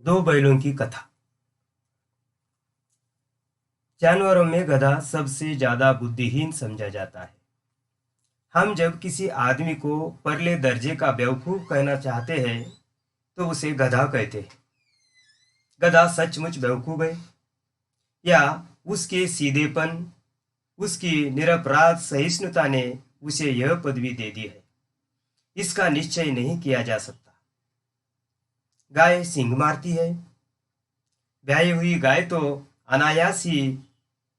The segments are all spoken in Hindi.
दो बैलों की कथा। जानवरों में गधा सबसे ज्यादा बुद्धिहीन समझा जाता है। हम जब किसी आदमी को परले दर्जे का बेवकूफ कहना चाहते हैं तो उसे गधा कहते हैं। गधा सचमुच बेवकूफ है या उसके सीधेपन, उसकी निरपराध सहिष्णुता ने उसे यह पदवी दे दी है, इसका निश्चय नहीं किया जा सकता। गाय सींग मारती है। ब्याही हुई गाय तो अनायास ही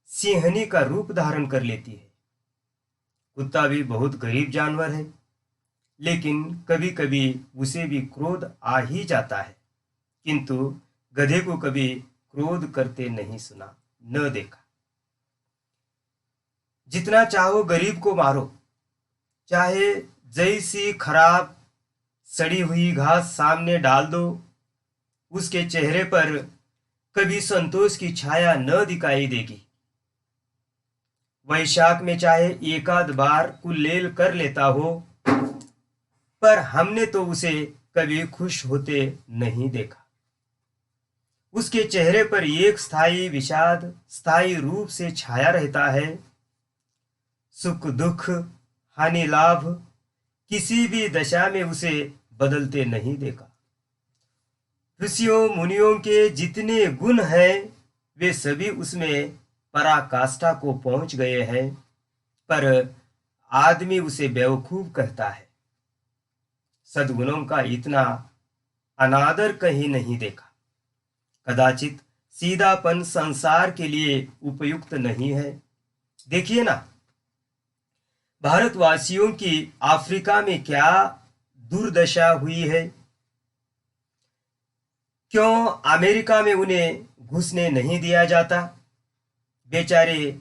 सिंहनी का रूप धारण कर लेती है। कुत्ता भी बहुत गरीब जानवर है, लेकिन कभी कभी उसे भी क्रोध आ ही जाता है, किंतु गधे को कभी क्रोध करते नहीं सुना, न देखा। जितना चाहो गरीब को मारो, चाहे जैसी खराब सड़ी हुई घास सामने डाल दो, उसके चेहरे पर कभी संतोष की छाया न दिखाई देगी। वैशाख में चाहे एकाध बार कुल्लेल कर लेता हो, पर हमने तो उसे कभी खुश होते नहीं देखा। उसके चेहरे पर एक स्थायी विषाद स्थायी रूप से छाया रहता है। सुख दुख, हानि लाभ, किसी भी दशा में उसे बदलते नहीं देखा। ऋषियों मुनियों के जितने गुण हैं वे सभी उसमें पराकाष्ठा को पहुंच गए हैं, पर आदमी उसे बेवकूफ कहता है। सद्गुणों का इतना अनादर कहीं नहीं देखा। कदाचित सीधापन संसार के लिए उपयुक्त नहीं है। देखिए ना, भारतवासियों की अफ्रीका में क्या दुर्दशा हुई है। क्यों अमेरिका में उन्हें घुसने नहीं दिया जाता। बेचारे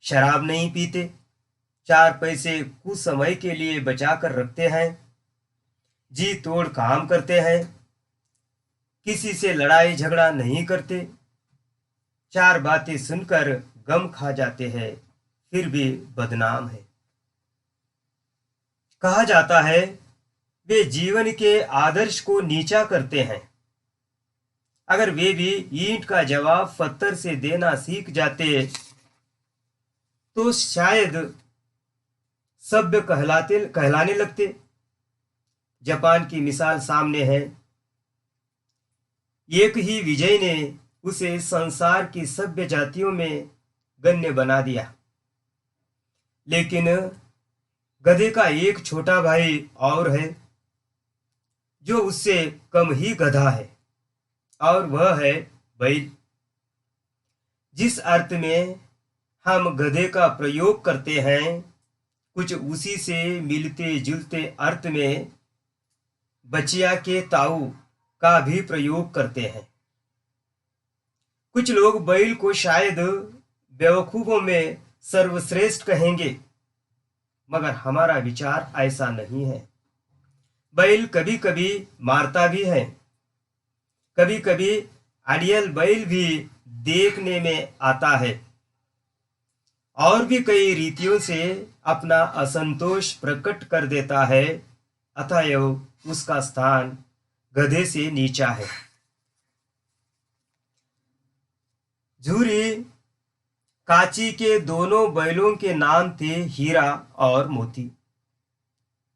शराब नहीं पीते, चार पैसे कुछ समय के लिए बचा कर रखते हैं, जी तोड़ काम करते हैं, किसी से लड़ाई झगड़ा नहीं करते, चार बातें सुनकर गम खा जाते हैं, फिर भी बदनाम है। कहा जाता है वे जीवन के आदर्श को नीचा करते हैं। अगर वे भी ईंट का जवाब पत्थर से देना सीख जाते तो शायद सभ्य कहलाने लगते। जापान की मिसाल सामने है। एक ही विजय ने उसे संसार की सभ्य जातियों में गण्य बना दिया, लेकिन गधे का एक छोटा भाई और है जो उससे कम ही गधा है, और वह है बैल। जिस अर्थ में हम गधे का प्रयोग करते हैं, कुछ उसी से मिलते जुलते अर्थ में बचिया के ताऊ का भी प्रयोग करते हैं। कुछ लोग बैल को शायद बेवकूफों में सर्वश्रेष्ठ कहेंगे, मगर हमारा विचार ऐसा नहीं है। बैल कभी कभी मारता भी है, कभी कभी अड़ियल बैल भी देखने में आता है, और भी कई रीतियों से अपना असंतोष प्रकट कर देता है, अतएव उसका स्थान गधे से नीचा है। झूरी काची के दोनों बैलों के नाम थे हीरा और मोती।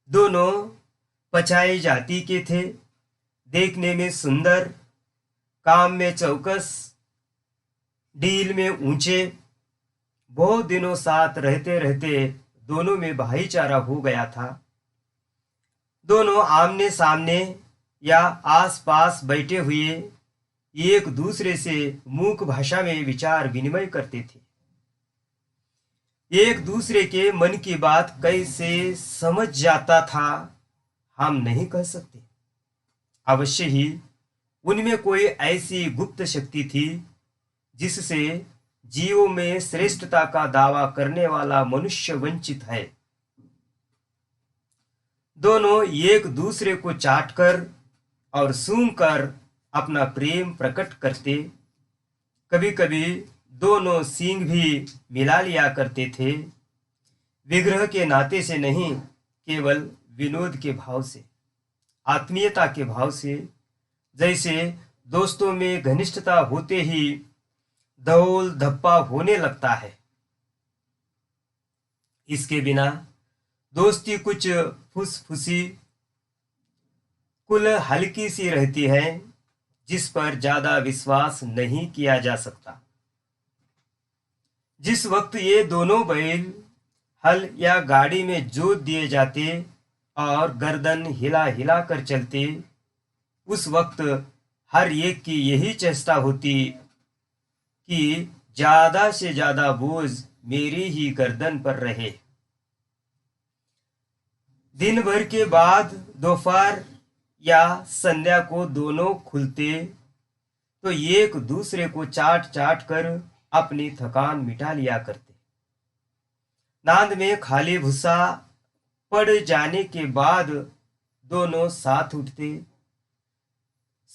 दोनों पछाई जाति के थे, देखने में सुंदर, काम में चौकस, डील में ऊंचे। बहुत दिनों साथ रहते रहते दोनों में भाईचारा हो गया था। दोनों आमने सामने या आसपास बैठे हुए एक दूसरे से मूक भाषा में विचार विनिमय करते थे। एक दूसरे के मन की बात कैसे समझ जाता था हम नहीं कह सकते। अवश्य ही उनमें कोई ऐसी गुप्त शक्ति थी जिससे जीवों में श्रेष्ठता का दावा करने वाला मनुष्य वंचित है। दोनों एक दूसरे को चाटकर और सूंघकर अपना प्रेम प्रकट करते। कभी कभी दोनों सींग भी मिला लिया करते थे, विग्रह के नाते से नहीं, केवल विनोद के भाव से, आत्मीयता के भाव से। जैसे दोस्तों में घनिष्ठता होते ही धौल धप्पा होने लगता है। इसके बिना दोस्ती कुछ फुसफुसी कुल हल्की सी रहती है, जिस पर ज्यादा विश्वास नहीं किया जा सकता। जिस वक्त ये दोनों बैल हल या गाड़ी में जोत दिए जाते और गर्दन हिला हिला कर चलते, उस वक्त हर एक की यही चेष्टा होती कि ज्यादा से ज्यादा बोझ मेरी ही गर्दन पर रहे। दिन भर के बाद दोपहर या संध्या को दोनों खुलते तो एक दूसरे को चाट चाट कर अपनी थकान मिटा लिया करते। नांद में खाली भूसा पड़ जाने के बाद दोनों साथ उठते,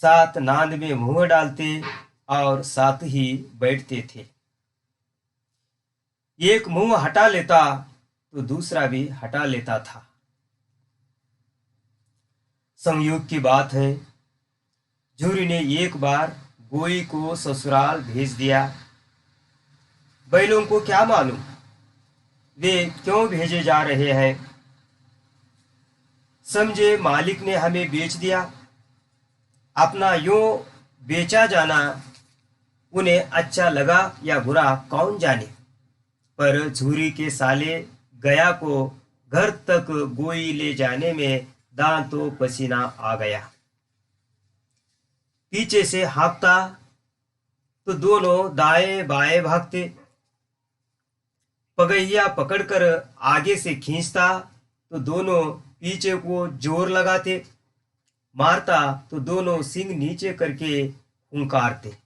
साथ नांद में मुंह डालते और साथ ही बैठते थे। एक मुंह हटा लेता तो दूसरा भी हटा लेता था। संयोग की बात है, झूरी ने एक बार गोई को ससुराल भेज दिया। बैलों को क्या मालूम वे क्यों भेजे जा रहे हैं। समझे मालिक ने हमें बेच दिया। अपना यूं बेचा जाना उन्हें अच्छा लगा या बुरा कौन जाने, पर झूरी के साले गया को घर तक गोई ले जाने में दांतों पसीना आ गया। पीछे से हाँकता तो दोनों दाएं बाएं भागते, पगहिया पकड़कर आगे से खींचता तो दोनों पीछे को जोर लगाते, मारता तो दोनों सिंग नीचे करके हुंकारते।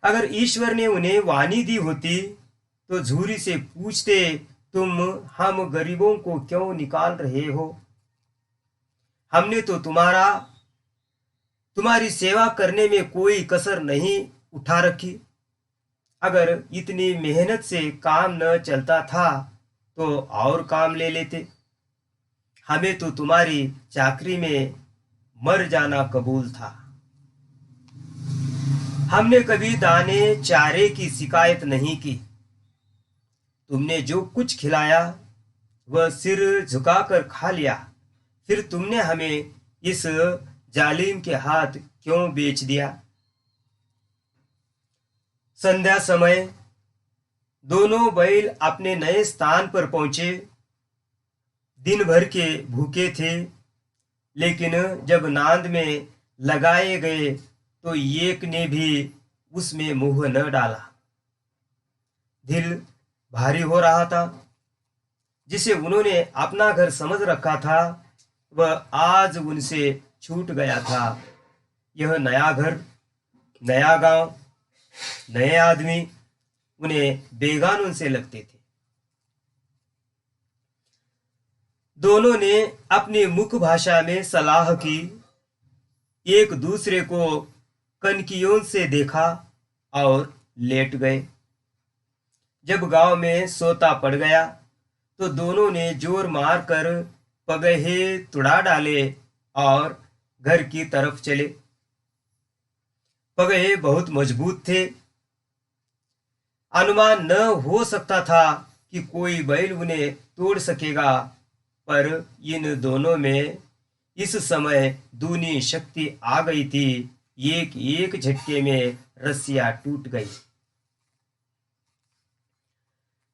अगर ईश्वर ने उन्हें वाणी दी होती तो झूरी से पूछते, तुम हम गरीबों को क्यों निकाल रहे हो? हमने तो तुम्हारी सेवा करने में कोई कसर नहीं उठा रखी। अगर इतनी मेहनत से काम न चलता था तो और काम ले लेते। हमें तो तुम्हारी चाकरी में मर जाना कबूल था। हमने कभी दाने चारे की शिकायत नहीं की। तुमने जो कुछ खिलाया वह सिर झुकाकर खा लिया। फिर तुमने हमें इस जालिम के हाथ क्यों बेच दिया? संध्या समय दोनों बैल अपने नए स्थान पर पहुंचे। दिन भर के भूखे थे, लेकिन जब नांद में लगाए गए तो एक ने भी उसमें मुंह न डाला। दिल भारी हो रहा था। जिसे उन्होंने अपना घर समझ रखा था वह आज उनसे छूट गया था। यह नया घर, नया गांव, नए आदमी उन्हें बेगानों से लगते थे। दोनों ने अपनी मुख भाषा में सलाह की, एक दूसरे को कनकियों से देखा और लेट गए। जब गांव में सोता पड़ गया तो दोनों ने जोर मारकर पगहे तुड़ा डाले और घर की तरफ चले। पगहे बहुत मजबूत थे। अनुमान न हो सकता था कि कोई बैल उन्हें तोड़ सकेगा, पर इन दोनों में इस समय दूनी शक्ति आ गई थी। एक एक झटके में रस्सियां टूट गई।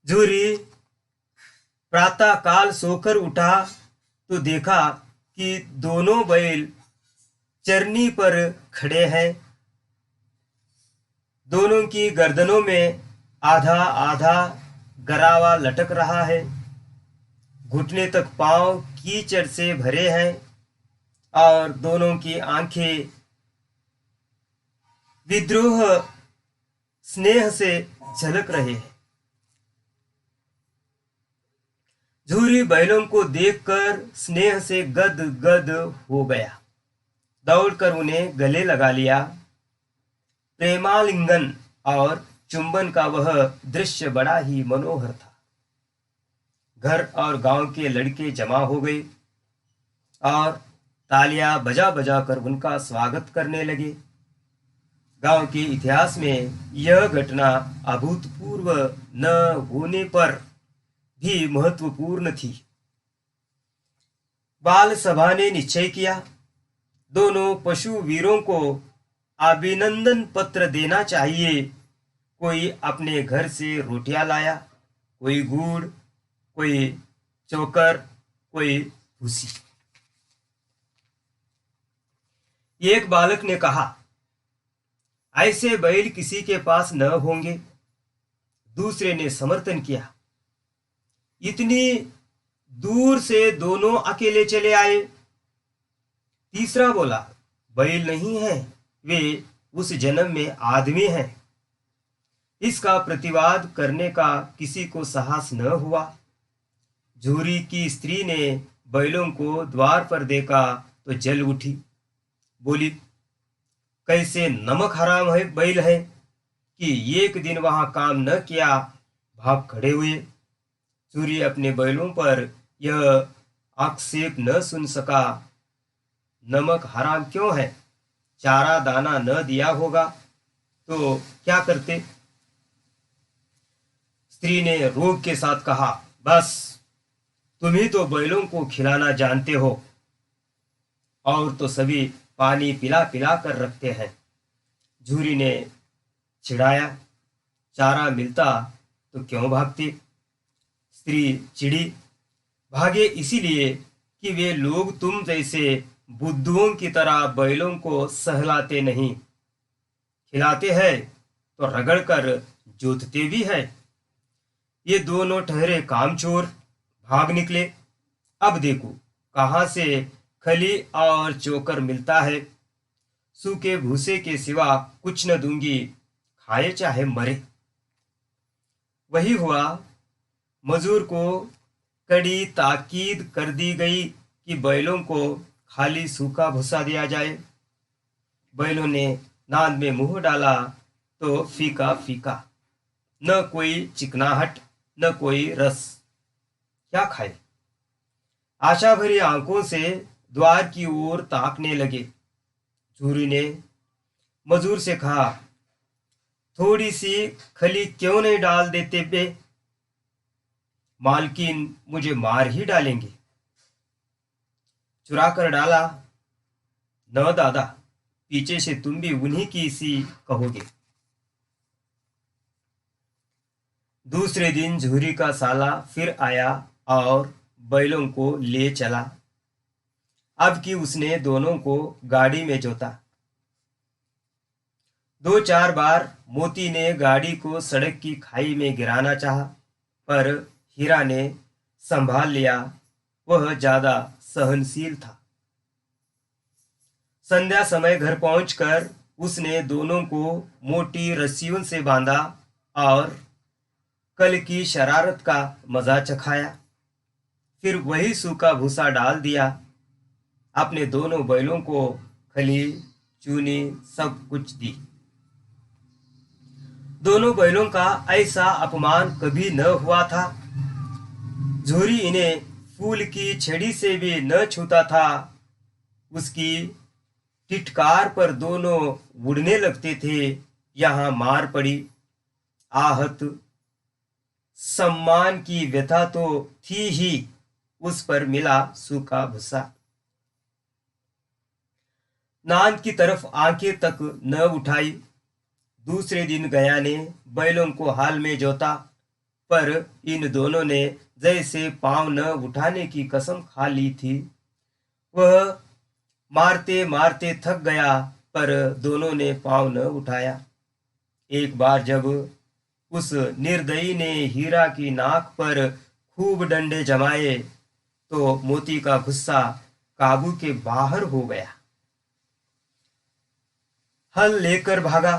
झूरी प्रातः काल सोकर उठा तो देखा कि दोनों बैल चरनी पर खड़े हैं। दोनों की गर्दनों में आधा आधा गरावा लटक रहा है। घुटने तक पांव कीचड़ से भरे हैं और दोनों की आंखें विद्रोह स्नेह से झलक रहे हैं। झूरी बैलों को देखकर स्नेह से गद गद हो गया। दौड़कर उन्हें गले लगा लिया। प्रेमालिंगन और चुंबन का वह दृश्य बड़ा ही मनोहर था। घर और गांव के लड़के जमा हो गए और तालियां बजा बजा कर उनका स्वागत करने लगे। गांव के इतिहास में यह घटना अभूतपूर्व न होने पर भी महत्वपूर्ण थी। बाल सभा ने निश्चय किया, दोनों पशु वीरों को अभिनंदन पत्र देना चाहिए। कोई अपने घर से रोटियां लाया, कोई गुड़, कोई चोकर, कोई भूसी। एक बालक ने कहा, ऐसे बैल किसी के पास न होंगे। दूसरे ने समर्थन किया, इतनी दूर से दोनों अकेले चले आए। तीसरा बोला, बैल नहीं है, वे उस जन्म में आदमी हैं। इसका प्रतिवाद करने का किसी को साहस न हुआ। झूरी की स्त्री ने बैलों को द्वार पर देखा तो जल उठी, बोली, कैसे नमक हराम है बैल है कि एक दिन वहां काम न किया, भाग खड़े हुए। सूर्य अपने बैलों पर यह आक्षेप न सुन सका। नमक हराम क्यों है? चारा दाना न दिया होगा तो क्या करते? स्त्री ने रोग के साथ कहा, बस तुम ही तो बैलों को खिलाना जानते हो, और तो सभी पानी पिला पिला कर रखते हैं। झूरी ने चिढ़ाया, चारा मिलता तो क्यों भागते? स्त्री चिढ़ी, भागे इसीलिए कि वे लोग तुम जैसे बुद्धुओं की तरह बैलों को सहलाते नहीं, खिलाते हैं तो रगड़ कर जोतते भी है। ये दोनों ठहरे कामचोर, भाग निकले। अब देखो कहां से खली और चोकर मिलता है। सूखे भूसे के सिवा कुछ न दूंगी, खाए चाहे मरे। वही हुआ। मजूर को कड़ी ताकीद कर दी गई कि बैलों को खाली सूखा भूसा दिया जाए। बैलों ने नाद में मुंह डाला तो फीका फीका, न कोई चिकनाहट न कोई रस। क्या खाए? आशा भरी आंखों से द्वार की ओर ताकने लगे। झूरी ने मजूर से कहा, थोड़ी सी खली क्यों नहीं डाल देते बे? मालकिन मुझे मार ही डालेंगे। चुरा कर डाला? न दादा, पीछे से तुम भी उन्हीं की सी कहोगे। दूसरे दिन झूरी का साला फिर आया और बैलों को ले चला। अब कि उसने दोनों को गाड़ी में जोता। 2-4 बार मोती ने गाड़ी को सड़क की खाई में गिराना चाहा, पर हीरा ने संभाल लिया। वह ज्यादा सहनशील था। संध्या समय घर पहुंचकर उसने दोनों को मोटी रस्सियों से बांधा और कल की शरारत का मजा चखाया। फिर वही सूखा भूसा डाल दिया। अपने दोनों बैलों को खली चूनी सब कुछ दी। दोनों बैलों का ऐसा अपमान कभी न हुआ था। झूरी इन्हें फूल की छड़ी से भी न छूता था। उसकी टिटकार पर दोनों उड़ने लगते थे। यहां मार पड़ी, आहत, सम्मान की व्यथा तो थी ही, उस पर मिला सूखा भूसा। नांद की तरफ आंखें तक न उठाई। दूसरे दिन गया ने बैलों को हाल में जोता, पर इन दोनों ने जैसे पांव न उठाने की कसम खा ली थी। वह मारते मारते थक गया, पर दोनों ने पांव न उठाया। एक बार जब उस निर्दयी ने हीरा की नाक पर खूब डंडे जमाए तो मोती का गुस्सा काबू के बाहर हो गया। हल लेकर भागा।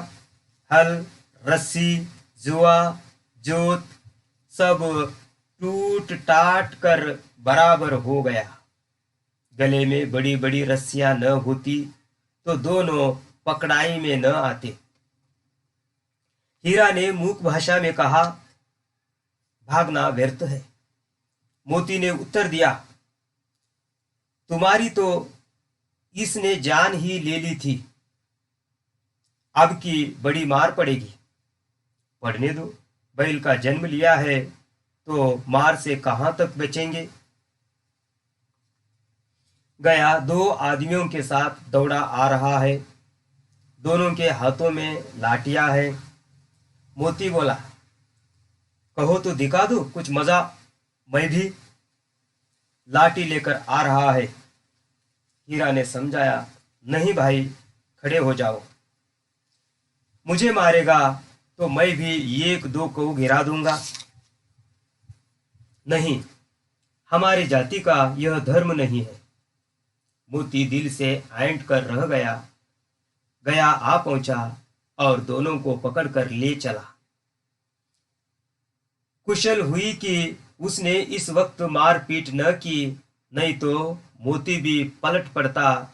हल, रस्सी, जुआ, जोत सब टूट टाट कर बराबर हो गया। गले में बड़ी बड़ी रस्सियां न होती तो दोनों पकड़ाई में न आते। हीरा ने मूक भाषा में कहा, भागना व्यर्थ है। मोती ने उत्तर दिया, तुम्हारी तो इसने जान ही ले ली थी। अब की बड़ी मार पड़ेगी। पढ़ने दो, बैल का जन्म लिया है तो मार से कहाँ तक बचेंगे। गया दो आदमियों के साथ दौड़ा आ रहा है, दोनों के हाथों में लाठियां है। मोती बोला, कहो तो दिखा दो कुछ मजा, मैं भी लाठी लेकर आ रहा है। हीरा ने समझाया, नहीं भाई, खड़े हो जाओ, मुझे मारेगा तो मैं भी एक दो को गिरा दूंगा। नहीं, हमारी जाति का यह धर्म नहीं है। मोती दिल से ऐंठ कर रह गया। गया आ पहुंचा और दोनों को पकड़कर ले चला। कुशल हुई कि उसने इस वक्त मारपीट न की, नहीं तो मोती भी पलट पड़ता।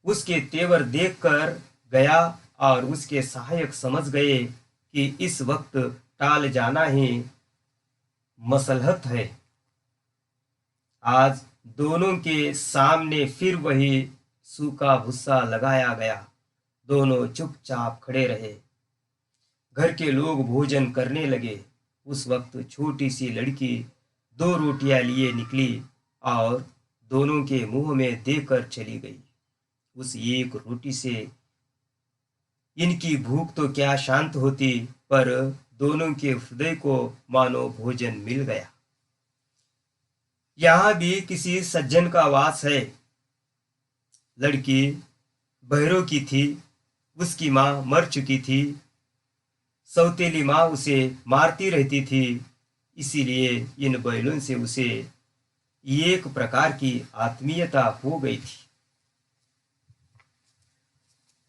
उसके तेवर देखकर गया और उसके सहायक समझ गए कि इस वक्त टाल जाना ही मसलहत है। आज दोनों के सामने फिर वही सूखा भुस्सा लगाया गया। दोनों चुपचाप खड़े रहे। घर के लोग भोजन करने लगे। उस वक्त छोटी सी लड़की दो रोटियां लिए निकली और दोनों के मुंह में देकर चली गई। उस एक रोटी से इनकी भूख तो क्या शांत होती, पर दोनों के हृदय को मानो भोजन मिल गया। यहाँ भी किसी सज्जन का वास है। लड़की बहरों की थी, उसकी माँ मर चुकी थी। सौतेली माँ उसे मारती रहती थी, इसीलिए इन बैलों से उसे एक प्रकार की आत्मीयता हो गई थी।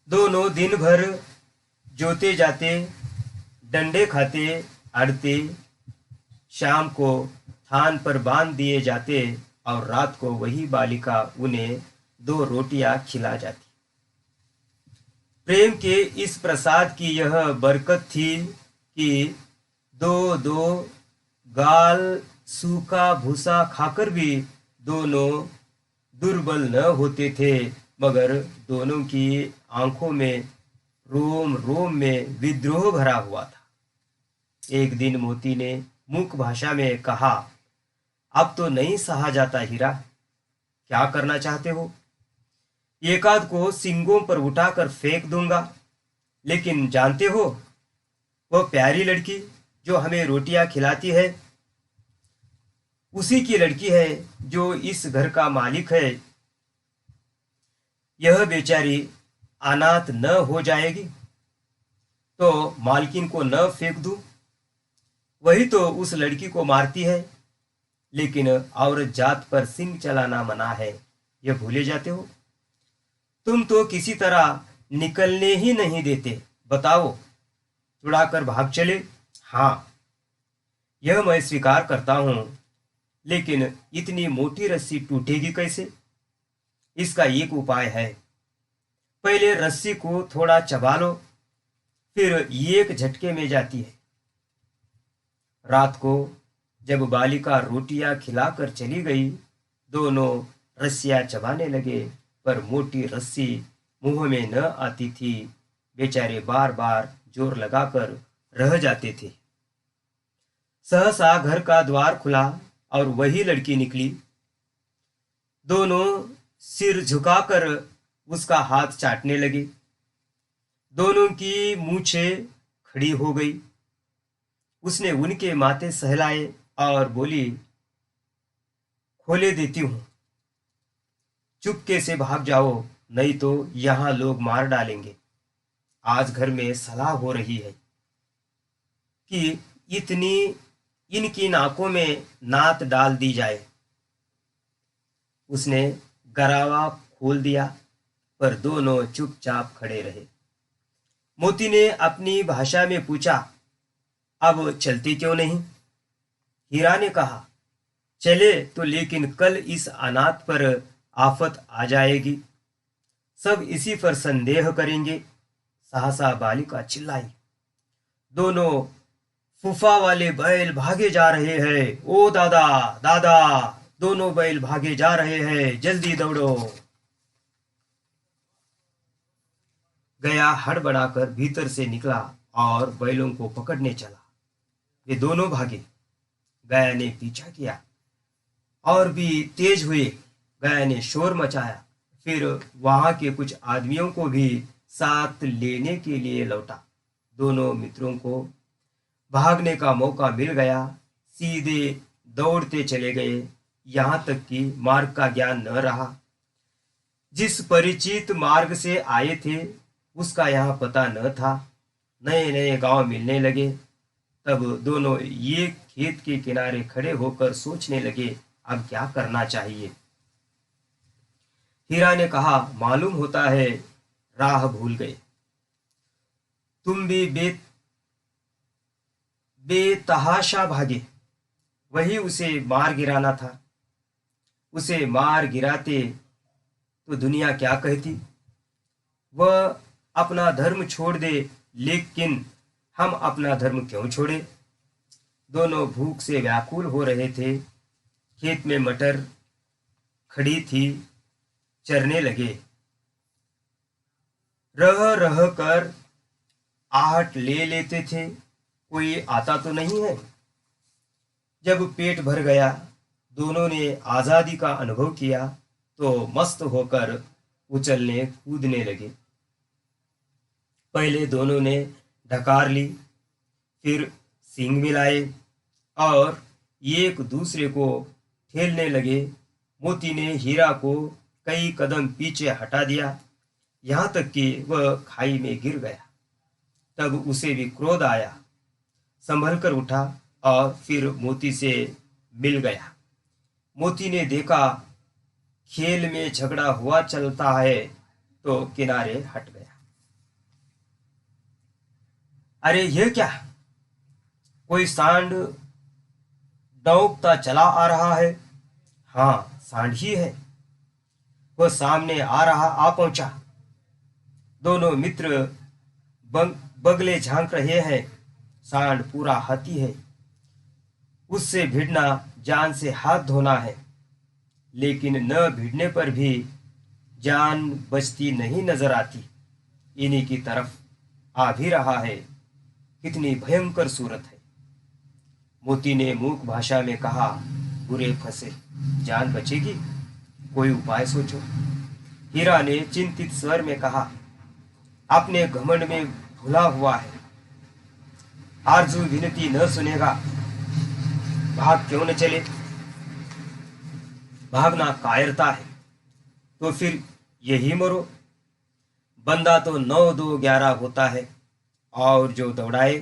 दोनों दिन भर जोते जाते, डंडे खाते, अड़ते, शाम को थान पर बांध दिए जाते और रात को वही बालिका उन्हें दो रोटियां खिला जाती। प्रेम के इस प्रसाद की यह बरकत थी कि दो दो गाल सूखा भूसा खाकर भी दोनों दुर्बल न होते थे, मगर दोनों की आंखों में रोम रोम में विद्रोह भरा हुआ था। एक दिन मोती ने मूक भाषा में कहा, अब तो नहीं सहा जाता हीरा, क्या करना चाहते हो? एकाध को सिंगों पर उठाकर फेंक दूंगा, लेकिन जानते हो वह प्यारी लड़की जो हमें रोटियां खिलाती है, उसी की लड़की है जो इस घर का मालिक है। यह बेचारी अनाथ न हो जाएगी तो मालकिन को न फेंक दूं? वही तो उस लड़की को मारती है, लेकिन औरत जात पर सिंग चलाना मना है, यह भूले जाते हो? तुम तो किसी तरह निकलने ही नहीं देते। बताओ, छुड़ाकर भाग चले? हाँ, यह मैं स्वीकार करता हूं, लेकिन इतनी मोटी रस्सी टूटेगी कैसे? इसका एक उपाय है। पहले रस्सी को थोड़ा चबा लो, फिर एक झटके में जाती है। रात को जब बालिका रोटियां खिलाकर चली गई, दोनों रस्सियां चबाने लगे, पर मोटी रस्सी मुंह में न आती थी। बेचारे बार बार जोर लगाकर रह जाते थे। सहसा घर का द्वार खुला और वही लड़की निकली। दोनों सिर झुकाकर उसका हाथ चाटने लगे। दोनों की मूछें खड़ी हो गई। उसने उनके माथे सहलाए और बोली, खोले देती हूं, चुपके से भाग जाओ, नहीं तो यहां लोग मार डालेंगे। आज घर में सलाह हो रही है कि इतनी इनकी नाकों में नात डाल दी जाए। उसने गरावा खोल दिया, पर दोनों चुपचाप खड़े रहे। मोती ने अपनी भाषा में पूछा, अब चलती क्यों नहीं? हीरा ने कहा, चले तो, लेकिन कल इस अनाथ पर आफत आ जाएगी, सब इसी पर संदेह करेंगे। सहसा बालिका चिल्लाई, दोनों फूफा वाले बैल भागे जा रहे हैं। ओ दादा, दादा, दोनों बैल भागे जा रहे हैं, जल्दी दौड़ो। गया हड़बड़ाकर भीतर से निकला और बैलों को पकड़ने चला। वे दोनों भागे। गया ने पीछा किया और भी तेज हुए। गया ने शोर मचाया, फिर वहां के कुछ आदमियों को भी साथ लेने के लिए लौटा। दोनों मित्रों को भागने का मौका मिल गया। सीधे दौड़ते चले गए, यहां तक कि मार्ग का ज्ञान न रहा। जिस परिचित मार्ग से आए थे उसका यहाँ पता न था। नए नए गांव मिलने लगे। तब दोनों एक खेत के किनारे खड़े होकर सोचने लगे, अब क्या करना चाहिए। हीरा ने कहा, मालूम होता है राह भूल गए। तुम भी बेतहाशा भागे। वही उसे मार गिराना था। उसे मार गिराते तो दुनिया क्या कहती। वह अपना धर्म छोड़ दे, लेकिन हम अपना धर्म क्यों छोड़े। दोनों भूख से व्याकुल हो रहे थे। खेत में मटर खड़ी थी, चरने लगे। रह रह कर आहट ले लेते थे, कोई आता तो नहीं है। जब पेट भर गया, दोनों ने आजादी का अनुभव किया तो मस्त होकर उछलने कूदने लगे। पहले दोनों ने ढकार ली, फिर सींग मिलाए और एक दूसरे को ठेलने लगे। मोती ने हीरा को कई कदम पीछे हटा दिया, यहाँ तक कि वह खाई में गिर गया। तब उसे भी क्रोध आया, संभल कर उठा और फिर मोती से मिल गया। मोती ने देखा खेल में झगड़ा हुआ चलता है तो किनारे हट गया। अरे ये क्या, कोई सांड दौड़ता चला आ रहा है। हाँ, सांड ही है। वह सामने आ रहा आ पहुंचा। दोनों मित्र बगले झांक रहे हैं। सांड पूरा हाथी है। उससे भिड़ना जान से हाथ धोना है, लेकिन न भिड़ने पर भी जान बचती नहीं नजर आती। इन्हीं की तरफ आ भी रहा है। कितनी भयंकर सूरत है। मोती ने मूक भाषा में कहा, बुरे फंसे, जान बचेगी, कोई उपाय सोचो। हीरा ने चिंतित स्वर में कहा, अपने घमंड में भुला हुआ है। आरजू विनती न सुनेगा, भाग क्यों न चले। भागना कायरता है तो फिर यही मरो। बंदा तो 9 2 11 होता है, और जो दौड़ाए।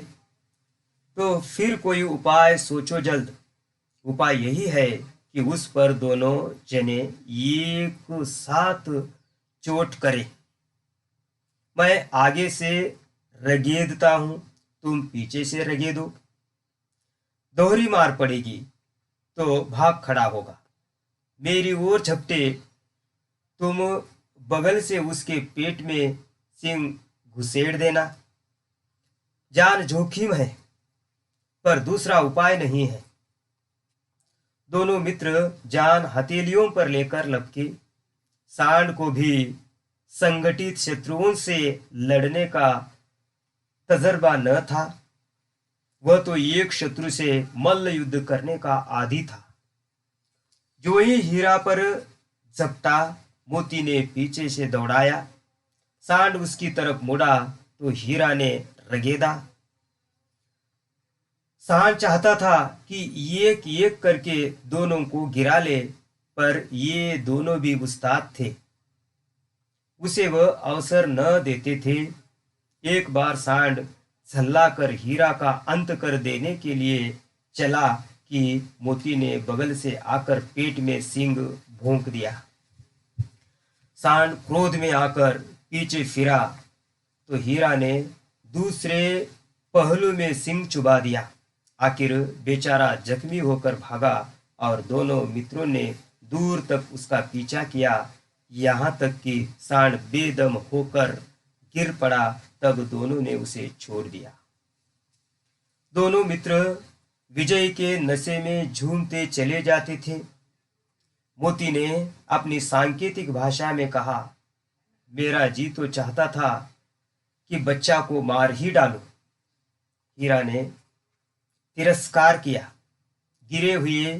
तो फिर कोई उपाय सोचो जल्द। उपाय यही है कि उस पर दोनों जने एक साथ चोट करें। मैं आगे से रगेदता हूं, तुम पीछे से रगेदो। दोहरी मार पड़ेगी तो भाग खड़ा होगा। मेरी ओर झपटे, तुम बगल से उसके पेट में सिंग घुसेड़ देना। जान जोखिम है, पर दूसरा उपाय नहीं है। दोनों मित्र जान हथेलियों पर लेकर लपके। सांड को भी संगठित शत्रुओं से लड़ने का तजर्बा न था। वह तो एक शत्रु से मल्ल युद्ध करने का आदी था। जो ही हीरा पर झपटा, मोती ने पीछे से दौड़ाया। सांड उसकी तरफ मुड़ा तो हीरा ने रगेदा। सांड चाहता था कि एक एक करके दोनों को गिरा ले, पर ये दोनों भी उस्ताद थे, उसे वह अवसर न देते थे। एक बार सांड झल्ला कर हीरा का अंत कर देने के लिए चला कि मोती ने बगल से आकर पेट में सींग भोंक दिया। सांड क्रोध में आकर पीछे फिरा तो हीरा ने दूसरे पहलू में सींग चुबा दिया। आखिर बेचारा जख्मी होकर भागा और दोनों मित्रों ने दूर तक उसका पीछा किया, यहाँ तक कि सांड बेदम होकर गिर पड़ा। तब दोनों ने उसे छोड़ दिया। दोनों मित्र विजय के नशे में झूमते चले जाते थे। मोती ने अपनी सांकेतिक भाषा में कहा, मेरा जी तो चाहता था कि बच्चा को मार ही डालूं। हीरा ने तिरस्कार किया। गिरे हुए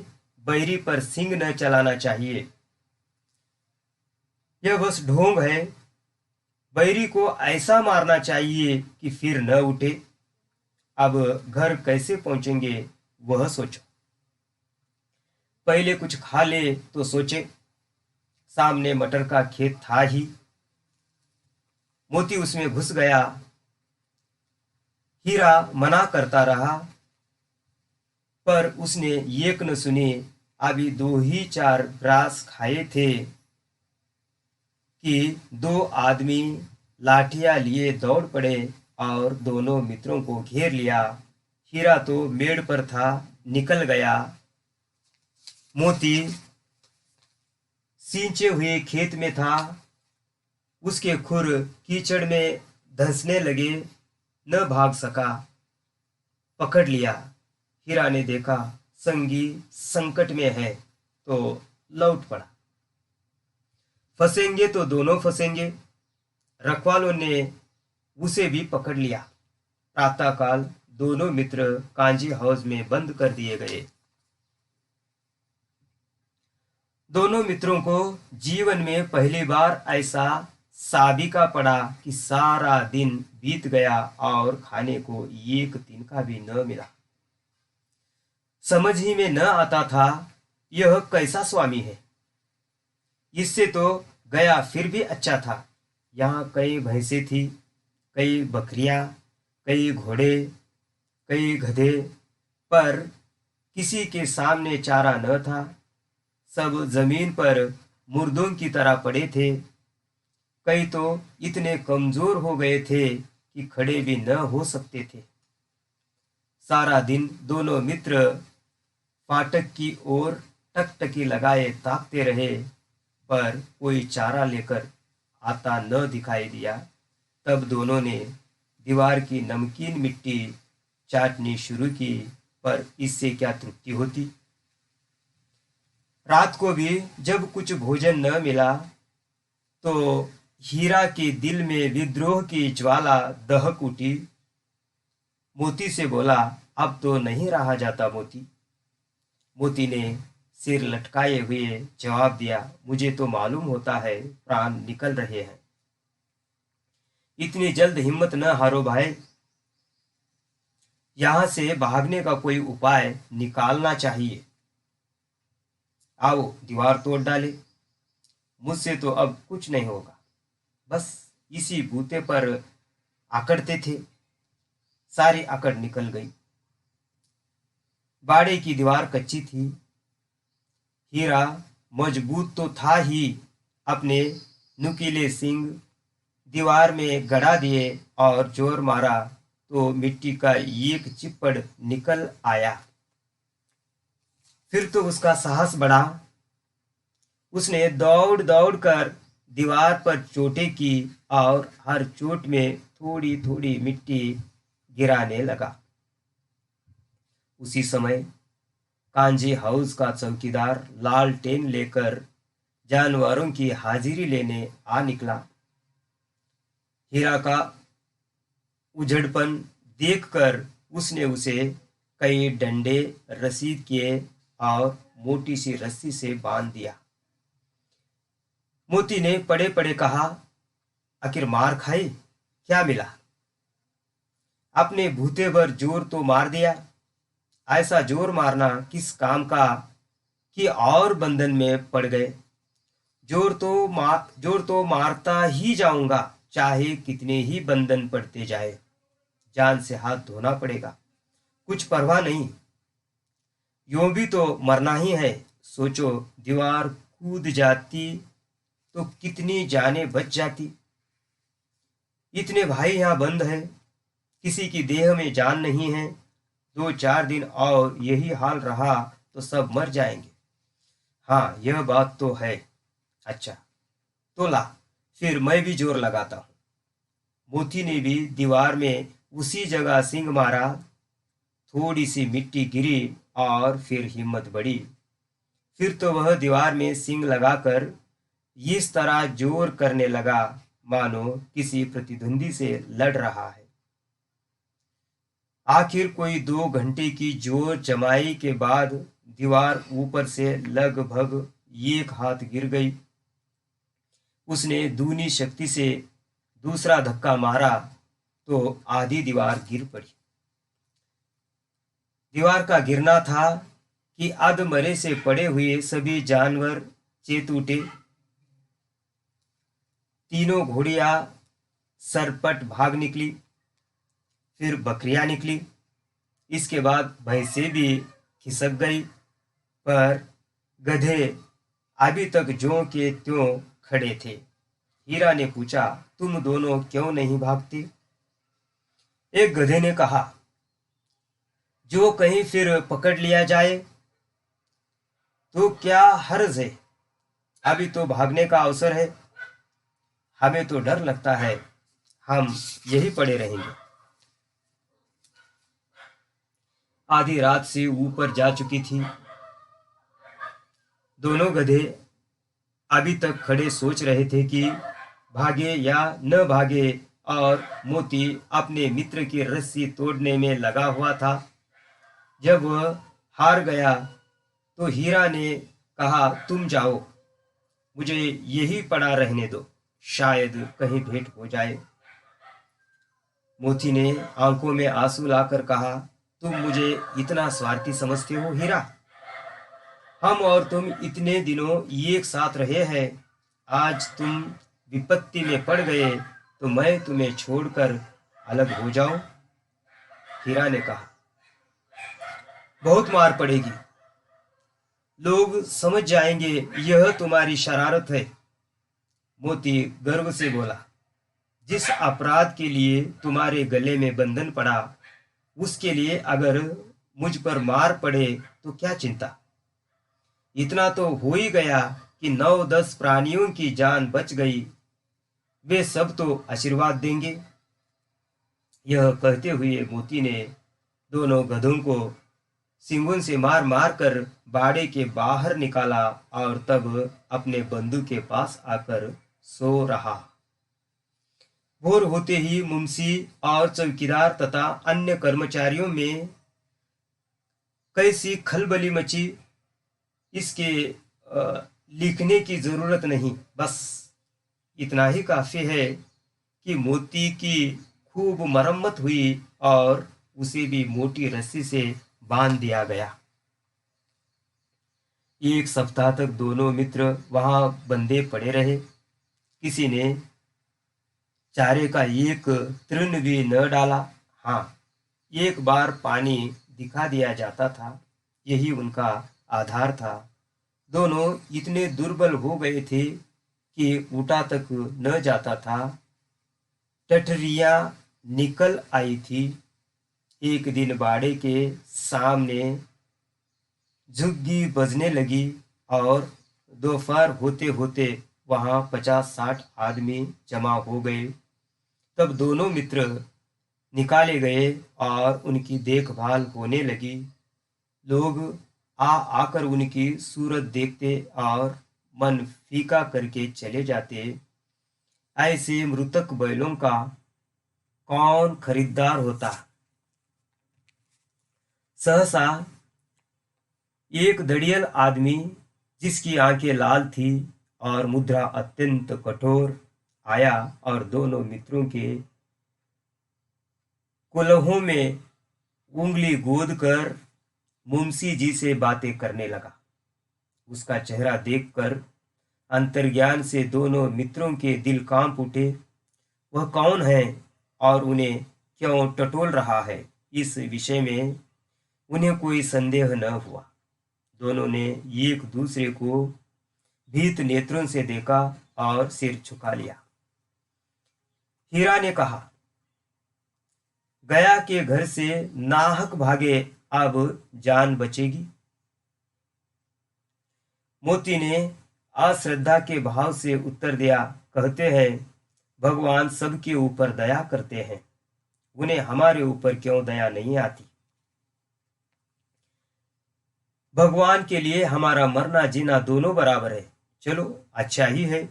बैरी पर सींग न चलाना चाहिए, यह बस ढोंग है। बैरी को ऐसा मारना चाहिए कि फिर न उठे। अब घर कैसे पहुंचेंगे वह सोचो। पहले कुछ खा ले तो सोचे। सामने मटर का खेत था ही। मोती उसमें घुस गया। हीरा मना करता रहा, पर उसने एक न सुनी। अभी 2 ही 4 ग्रास खाए थे कि 2 आदमी लाठियां लिए दौड़ पड़े और दोनों मित्रों को घेर लिया। हीरा तो मेड़ पर था, निकल गया। मोती सींचे हुए खेत में था। उसके खुर कीचड़ में धंसने लगे, न भाग सका। पकड़ लिया। हीरा ने देखा संगी संकट में है तो लौट पड़ा। फंसेंगे तो दोनों फंसेंगे। रखवालों ने उसे भी पकड़ लिया। प्रातःकाल दोनों मित्र कांजी हाउस में बंद कर दिए गए। दोनों मित्रों को जीवन में पहली बार ऐसा साबिका पड़ा कि सारा दिन बीत गया और खाने को एक दिन का भी न मिला। समझ ही में न आता था यह कैसा स्वामी है। इससे तो गया फिर भी अच्छा था। यहाँ कई भैंसें थी, कई बकरियां, कई घोड़े, कई गधे, पर किसी के सामने चारा न था। सब जमीन पर मुर्दों की तरह पड़े थे। कई तो इतने कमजोर हो गए थे कि खड़े भी न हो सकते थे। सारा दिन दोनों मित्र फाटक की ओर टकटकी लगाए ताकते रहे, पर कोई चारा लेकर आता न दिखाई दिया। तब दोनों ने दीवार की नमकीन मिट्टी चाटनी शुरू की, पर इससे क्या तृप्ति होती। रात को भी जब कुछ भोजन न मिला तो हीरा के दिल में विद्रोह की ज्वाला दहक उठी। मोती से बोला, अब तो नहीं रहा जाता मोती। मोती ने सिर लटकाए हुए जवाब दिया, मुझे तो मालूम होता है प्राण निकल रहे हैं। इतनी जल्द हिम्मत न हारो भाई। यहां से भागने का कोई उपाय निकालना चाहिए। आओ दीवार तोड़ डाले। मुझसे तो अब कुछ नहीं होगा। बस इसी बूते पर आकड़ते थे। सारी आकड़ निकल गई। बाड़े की दीवार कच्ची थी। हीरा मजबूत तो था ही, अपने नुकीले सींग दीवार में गड़ा दिए और जोर मारा तो मिट्टी का एक चिप्पड़ निकल आया। फिर तो उसका साहस बढ़ा। उसने दौड़ दौड़ कर दीवार पर चोटें की और हर चोट में थोड़ी थोड़ी मिट्टी गिराने लगा। उसी समय कांजी हाउस का चौकीदार लालटेन लेकर जानवरों की हाजिरी लेने आ निकला। हीरा का उजड़पन देखकर उसने उसे कई डंडे रसीद किए और मोटी सी रस्सी से बांध दिया। मोती ने पड़े पड़े कहा, आखिर मार खाई, क्या मिला? अपने भूते भर जोर तो मार दिया। ऐसा जोर मारना किस काम का कि और बंधन में पड़ गए। जोर तो मारता ही जाऊंगा, चाहे कितने ही बंधन पड़ते जाए। जान से हाथ धोना पड़ेगा, कुछ परवाह नहीं। यूं भी तो मरना ही है। सोचो, दीवार कूद जाती तो कितनी जानें बच जाती। इतने भाई यहाँ बंद हैं, किसी की देह में जान नहीं है। 2-4 दिन और यही हाल रहा तो सब मर जाएंगे। हाँ, यह बात तो है। अच्छा तो ला, फिर मैं भी जोर लगाता हूँ। मोती ने भी दीवार में उसी जगह सींग मारा। थोड़ी सी मिट्टी गिरी और फिर हिम्मत बढ़ी। फिर तो वह दीवार में सींग लगाकर इस तरह जोर करने लगा मानो किसी प्रतिद्वंदी से लड़ रहा है। आखिर कोई 2 घंटे की जोर जमाई के बाद दीवार ऊपर से लगभग 1 हाथ गिर गई। उसने दूनी शक्ति से दूसरा धक्का मारा तो आधी दीवार गिर पड़ी। दीवार का गिरना था कि अधमरे से पड़े हुए सभी जानवर चेत उठे। तीनों घोड़ियां सरपट भाग निकली, फिर बकरियां निकली, इसके बाद भैंसें भी खिसक गई, पर गधे अभी तक ज्यों के त्यों खड़े थे। हीरा ने पूछा, तुम दोनों क्यों नहीं भागते? एक गधे ने कहा, जो कहीं फिर पकड़ लिया जाए तो क्या हर्ज है, अभी तो भागने का अवसर है। हमें तो डर लगता है, हम यही पड़े रहेंगे। आधी रात से ऊपर जा चुकी थी। दोनों गधे अभी तक खड़े सोच रहे थे कि भागे या न भागे, और मोती अपने मित्र की रस्सी तोड़ने में लगा हुआ था। जब वह हार गया तो हीरा ने कहा, तुम जाओ, मुझे यही पड़ा रहने दो, शायद कहीं भेंट हो जाए। मोती ने आंखों में आंसू लाकर कहा, तुम मुझे इतना स्वार्थी समझते हो हीरा? हम और तुम इतने दिनों एक साथ रहे हैं, आज तुम विपत्ति में पड़ गए तो मैं तुम्हें छोड़कर अलग हो जाऊं? हीरा ने कहा, बहुत मार पड़ेगी, लोग समझ जाएंगे यह तुम्हारी शरारत है। मोती गर्व से बोला, जिस अपराध के लिए तुम्हारे गले में बंधन पड़ा, उसके लिए अगर मुझ पर मार पड़े तो क्या चिंता। इतना तो हो ही गया कि 9-10 प्राणियों की जान बच गई, वे सब तो आशीर्वाद देंगे। यह कहते हुए मोती ने दोनों गधों को सींगों से मार मार कर बाड़े के बाहर निकाला और तब अपने बंधु के पास आकर सो रहा। भोर होते ही मुंशी और चौकीदार तथा अन्य कर्मचारियों में कैसी खलबली मची, इसके लिखने की जरूरत नहीं, बस इतना ही काफी है कि मोती की खूब मरम्मत हुई और उसे भी मोटी रस्सी से बांध दिया गया। 1 सप्ताह तक दोनों मित्र वहां बंधे पड़े रहे। किसी ने चारे का एक तृण भी न डाला। हाँ, एक बार पानी दिखा दिया जाता था, यही उनका आधार था। दोनों इतने दुर्बल हो गए थे कि उठा तक न जाता था। टटरियां निकल आई थी। एक दिन बाड़े के सामने झुग्गी बजने लगी और दोपहर होते होते वहां 50-60 आदमी जमा हो गए। तब दोनों मित्र निकाले गए और उनकी देखभाल होने लगी। लोग आकर उनकी सूरत देखते और मन फीका करके चले जाते। ऐसे मृतक बैलों का कौन खरीदार होता? सहसा एक दड़ियल आदमी, जिसकी आंखें लाल थी और मुद्रा अत्यंत कठोर, आया और दोनों मित्रों के कुल्हों में उंगली गोद कर मुंशी जी से बातें करने लगा। उसका चेहरा देखकर अंतर्ज्ञान से दोनों मित्रों के दिल कांप उठे। वह कौन है और उन्हें क्यों टटोल रहा है, इस विषय में उन्हें कोई संदेह न हुआ। दोनों ने एक दूसरे को भीत नेत्रों से देखा और सिर झुका लिया। हीरा ने कहा, गया के घर से नाहक भागे, अब जान बचेगी। मोती ने अश्रद्धा के भाव से उत्तर दिया, कहते हैं भगवान सबके ऊपर दया करते हैं, उन्हें हमारे ऊपर क्यों दया नहीं आती। भगवान के लिए हमारा मरना जीना दोनों बराबर है। चलो, अच्छा ही है,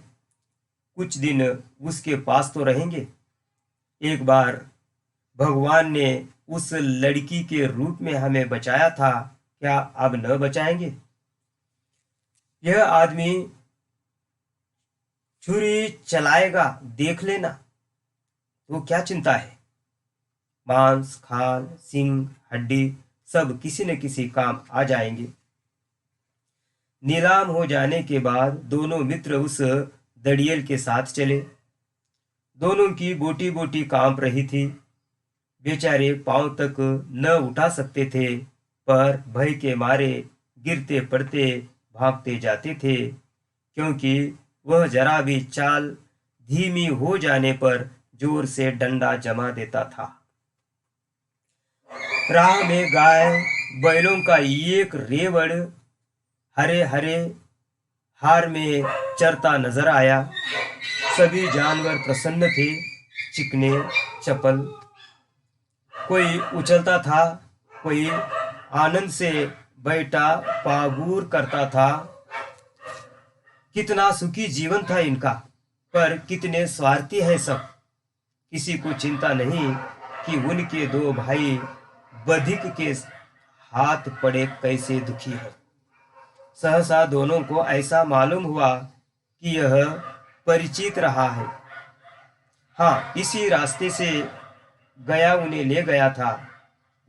कुछ दिन उसके पास तो रहेंगे। एक बार भगवान ने उस लड़की के रूप में हमें बचाया था, क्या अब न बचाएंगे? यह आदमी छुरी चलाएगा, देख लेना। तो क्या चिंता है? मांस, खाल, सींग, हड्डी सब किसी न किसी काम आ जाएंगे। नीलाम हो जाने के बाद दोनों मित्र उस दड़ियल के साथ चले। दोनों की बोटी बोटी कांप रही थी। बेचारे पांव तक न उठा सकते थे, पर भय के मारे गिरते पड़ते भागते जाते थे, क्योंकि वह जरा भी चाल धीमी हो जाने पर जोर से डंडा जमा देता था। राह में गाय बैलों का एक रेवड़ हरे हरे हार में चरता नजर आया। सभी जानवर प्रसन्न थे, चिकने चपल। कोई उछलता था, कोई आनंद से बैठा पागुर करता था। कितना सुखी जीवन था इनका, पर कितने स्वार्थी है सब। किसी को चिंता नहीं कि उनके दो भाई बधिक के हाथ पड़े कैसे दुखी है। सहसा दोनों को ऐसा मालूम हुआ कि यह परिचित रहा है। हाँ, इसी रास्ते से गया उन्हें ले गया था।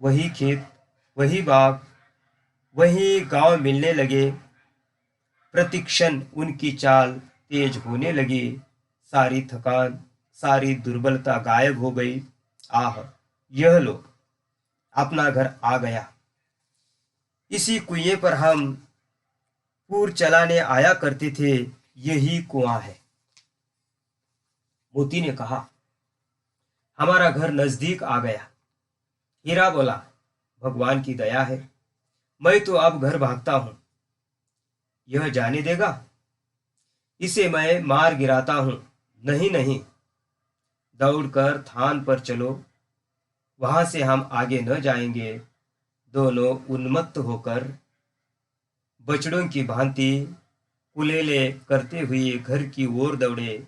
वही खेत, वही बाग, वही गांव मिलने लगे। प्रतिक्षण उनकी चाल तेज होने लगी। सारी थकान, सारी दुर्बलता गायब हो गई। आह, यह लो, अपना घर आ गया। इसी कुएं पर हम पूर चलाने आया करते थे, यही कुआं है। मोती ने कहा, हमारा घर नजदीक आ गया। हीरा बोला, भगवान की दया है, मैं तो अब घर भागता हूं। यह जाने देगा? इसे मैं मार गिराता हूं। नहीं नहीं, दौड़कर थान पर चलो, वहां से हम आगे न जाएंगे। दोनों उन्मत्त होकर बछड़ों की भांति कुलेले करते हुए घर की ओर दौड़े।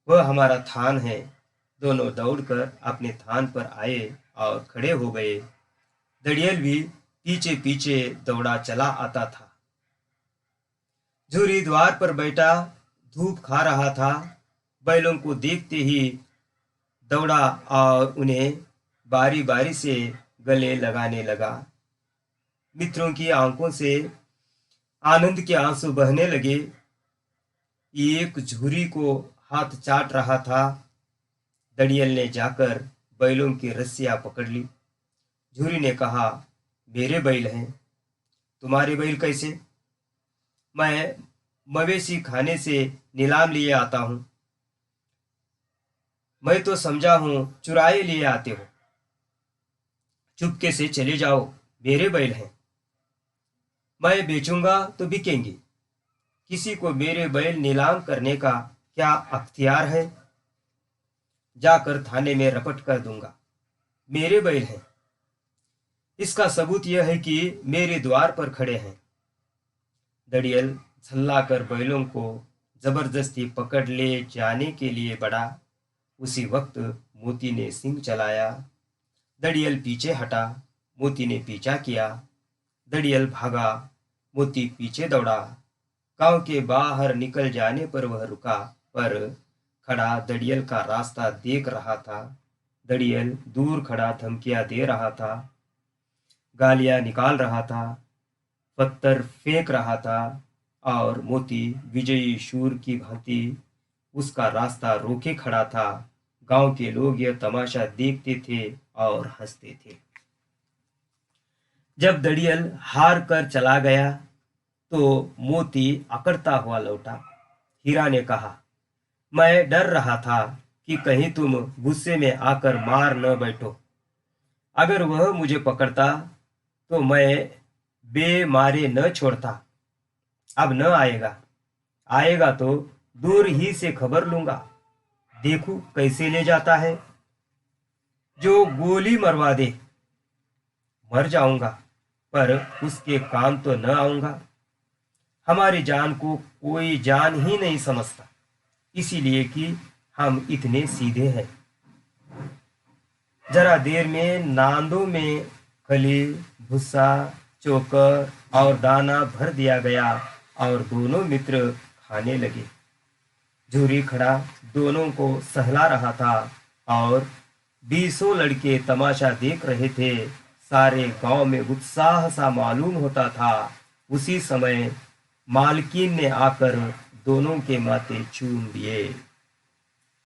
वह हमारा थान है। दोनों दौड़कर अपने थान पर आए और खड़े हो गए। दड़ियल भी पीछे पीछे दौड़ा चला आता था। झूरी द्वार पर बैठा धूप खा रहा था। बैलों को देखते ही दौड़ा और उन्हें बारी बारी से गले लगाने लगा। मित्रों की आंखों से आनंद के आंसू बहने लगे। एक झुरी को हाथ चाट रहा था। दड़ियल ने जाकर बैलों की रस्सियां पकड़ ली। झुरी ने कहा, मेरे बैल हैं, तुम्हारे बैल कैसे? मैं मवेशी खाने से नीलाम लिए आता हूं। मैं तो समझा हूं चुराए लिए आते हो। चुपके से चले जाओ, मेरे बैल हैं। मैं बेचूंगा तो बिकेंगे। किसी को मेरे बैल नीलाम करने का क्या अख्तियार है? जाकर थाने में रपट कर दूंगा। मेरे बैल हैं। इसका सबूत यह है कि मेरे द्वार पर खड़े हैं। दड़ियल झल्लाकर बैलों को जबरदस्ती पकड़ ले जाने के लिए बढ़ा। उसी वक्त मोती ने सिंह चलाया। दड़ियल पीछे हटा। मोती ने पीछा किया। दड़ियल भागा, मोती पीछे दौड़ा। गांव के बाहर निकल जाने पर वह रुका, पर खड़ा दड़ियल का रास्ता देख रहा था। दड़ियल दूर खड़ा धमकियां दे रहा था, गालियां निकाल रहा था, पत्थर फेंक रहा था, और मोती विजयी शूर की भांति उसका रास्ता रोके खड़ा था। गांव के लोग यह तमाशा देखते थे और हंसते थे। जब दड़ियल हार कर चला गया तो मोती अकड़ता हुआ लौटा। हीरा ने कहा, मैं डर रहा था कि कहीं तुम गुस्से में आकर मार न बैठो। अगर वह मुझे पकड़ता तो मैं बेमारे न छोड़ता। अब न आएगा, आएगा तो दूर ही से खबर लूंगा। देखूं कैसे ले जाता है। जो गोली मरवा दे, मर जाऊंगा, पर उसके काम तो न आऊंगा। हमारी जान को कोई जान ही नहीं समझता। इसीलिए कि हम इतने सीधे हैं। जरा देर में नांदों में खली, भूसा, चोकर और दाना भर दिया गया और दोनों मित्र खाने लगे। झूरी खड़ा दोनों को सहला रहा था और 20 लड़के तमाशा देख रहे थे। सारे गांव में उत्साह सा मालूम होता था। उसी समय मालकिन ने आकर दोनों के माथे चूम दिए।